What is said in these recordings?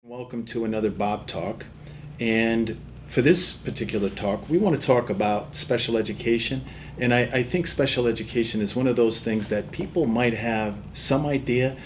Welcome to another Bob Talk. And for this particular talk, we want to talk about special education. And I think special education is one of those things that people might have some idea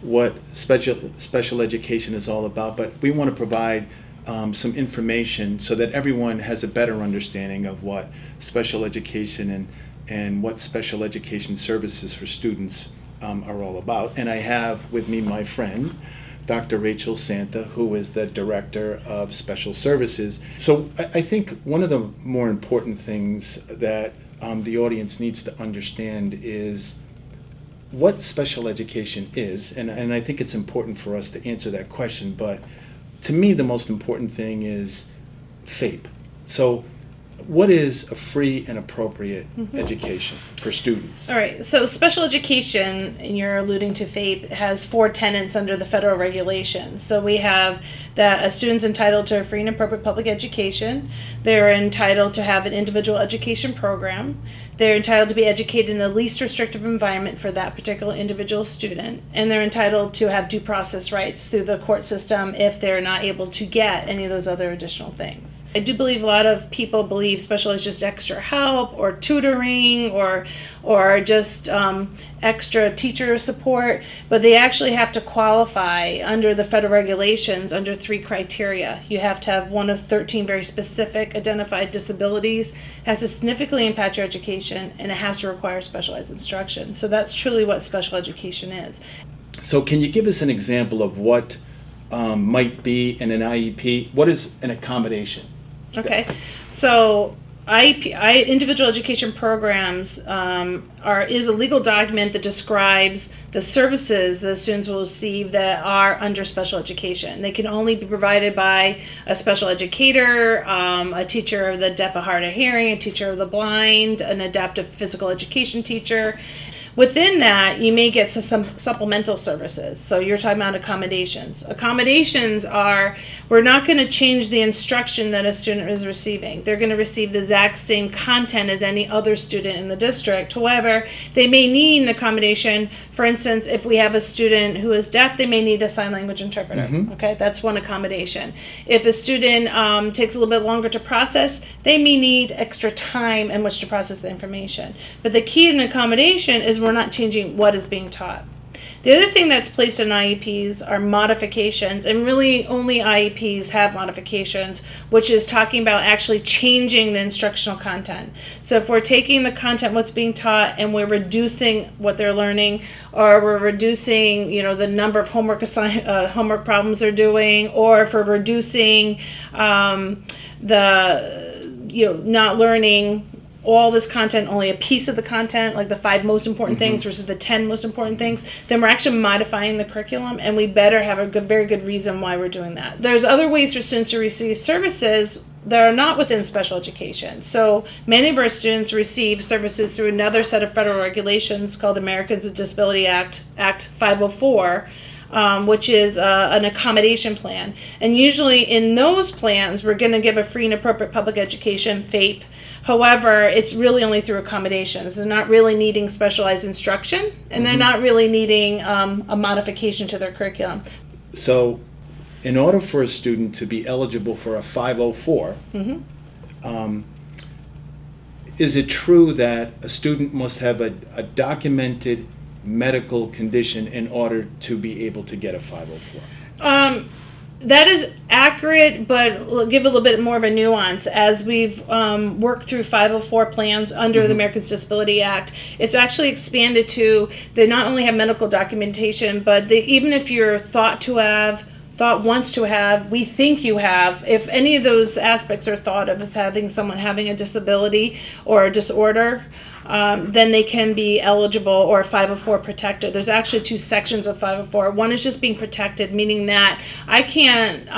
what special education is all about, but we want to provide some information so that everyone has a better understanding of what special education and what special education services for students are all about. And I have with me my friend, Dr. Rachel Santa, who is the Director of Special Services. So I think one of the more important things that the audience needs to understand is what special education is, and I think it's important for us to answer that question, but to me the most important thing is FAPE. So what is a free and appropriate education for students? All right, so special education, and you're alluding to FAPE, has 4 tenets under the federal regulations. So we have that a student's entitled to a free and appropriate public education. They're entitled to have an individual education program. They're entitled to be educated in the least restrictive environment for that particular individual student. And they're entitled to have due process rights through the court system if they're not able to get any of those other additional things. I do believe a lot of people believe special is just extra help or tutoring or just extra teacher support, but they actually have to qualify under the federal regulations under 3 criteria. You have to have one of 13 very specific identified disabilities, has to significantly impact your education, and it has to require specialized instruction. So that's truly what special education is. So can you give us an example of what might be in an IEP? What is an accommodation? Okay, so individual education programs is a legal document that describes the services that students will receive that are under special education. They can only be provided by a special educator, a teacher of the deaf, hard of hearing, a teacher of the blind, an adaptive physical education teacher. Within that, you may get some supplemental services. So you're talking about accommodations. Accommodations are, we're not going to change the instruction that a student is receiving. They're going to receive the exact same content as any other student in the district. However, they may need an accommodation. For instance, if we have a student who is deaf, they may need a sign language interpreter. Okay, that's one accommodation. If a student takes a little bit longer to process, they may need extra time in which to process the information. But the key to an accommodation is we're not changing what is being taught. The other thing that's placed in IEPs are modifications, and really only IEPs have modifications, which is talking about actually changing the instructional content. So if we're taking the content, what's being taught, and we're reducing what they're learning, or we're reducing, the number of homework problems they're doing, or if we're reducing not learning all this content, only a piece of the content, like the 5 most important things versus the 10 most important things, then we're actually modifying the curriculum, and we better have a very good reason why we're doing that. There's other ways for students to receive services that are not within special education. So many of our students receive services through another set of federal regulations called Americans with Disability Act 504, which is an accommodation plan. And usually in those plans, we're going to give a free and appropriate public education, FAPE. However, it's really only through accommodations. They're not really needing specialized instruction, and they're not really needing a modification to their curriculum. So in order for a student to be eligible for a 504, is it true that a student must have a documented medical condition in order to be able to get a 504? That is accurate, but we'll give a little bit more of a nuance. As we've worked through 504 plans under the Americans with Disability Act, it's actually expanded to, they not only have medical documentation, but even if you're thought once to have, we think you have, if any of those aspects are thought of as someone having a disability or a disorder, then they can be eligible or 504 protected. There's actually 2 sections of 504. One is just being protected, meaning that I can't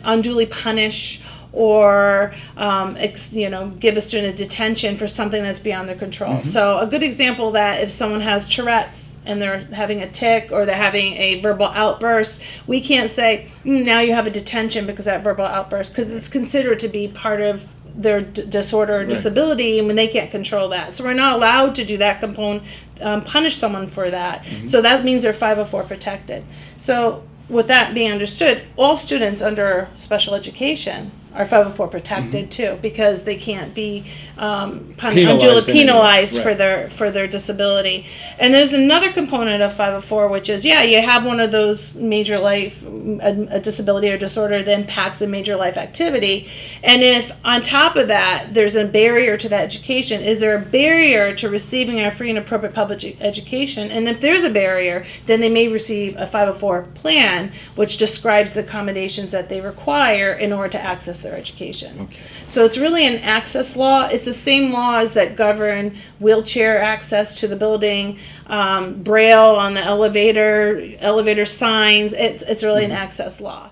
unduly punish or give a student a detention for something that's beyond their control. So a good example of that, if someone has Tourette's and they're having a tic or they're having a verbal outburst, we can't say, now you have a detention because of that verbal outburst, because it's considered to be part of their disorder or disability, and when they can't control that. So we're not allowed to do that component, punish someone for that. So that means they're 504 protected. So with that being understood, all students under special education are 504 protected too, because they can't be unduly Penalized in any way. penalized for Right. their disability. And there's another component of 504, which is, yeah, you have one of those major life, a disability or disorder that impacts a major life activity. And if on top of that, there's a barrier to that education, is there a barrier to receiving a free and appropriate public education? And if there's a barrier, then they may receive a 504 plan, which describes the accommodations that they require in order to access their education. Okay. So it's really an access law. It's the same laws that govern wheelchair access to the building, Braille on the elevator signs. It's really an access law.